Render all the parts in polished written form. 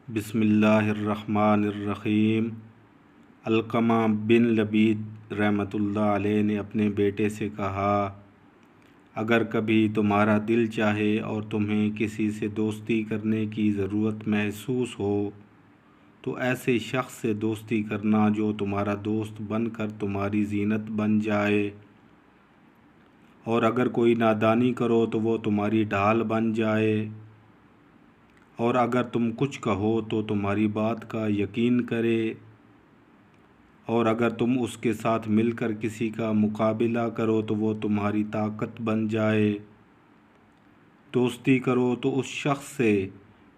بسم اللہ الرحمن الرحیم۔ علقمہ بن لبید رحمۃ اللہ علیہ نے اپنے بیٹے سے کہا، اگر کبھی تمہارا دل چاہے اور تمہیں کسی سے دوستی کرنے کی ضرورت محسوس ہو تو ایسے شخص سے دوستی کرنا جو تمہارا دوست بن کر تمہاری زینت بن جائے، اور اگر کوئی نادانی کرو تو وہ تمہاری ڈھال بن جائے، اور اگر تم کچھ کہو تو تمہاری بات کا یقین کرے، اور اگر تم اس کے ساتھ مل کر کسی کا مقابلہ کرو تو وہ تمہاری طاقت بن جائے۔ دوستی کرو تو اس شخص سے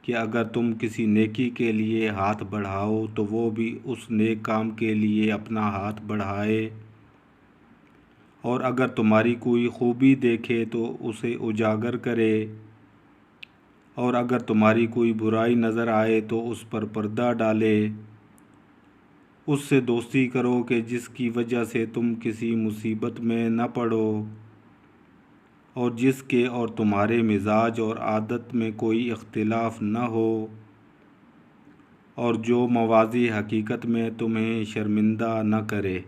کہ اگر تم کسی نیکی کے لیے ہاتھ بڑھاؤ تو وہ بھی اس نیک کام کے لیے اپنا ہاتھ بڑھائے، اور اگر تمہاری کوئی خوبی دیکھے تو اسے اجاگر کرے، اور اگر تمہاری کوئی برائی نظر آئے تو اس پر پردہ ڈالے۔ اس سے دوستی کرو کہ جس کی وجہ سے تم کسی مصیبت میں نہ پڑو، اور جس کے اور تمہارے مزاج اور عادت میں کوئی اختلاف نہ ہو، اور جو موازی حقیقت میں تمہیں شرمندہ نہ کرے۔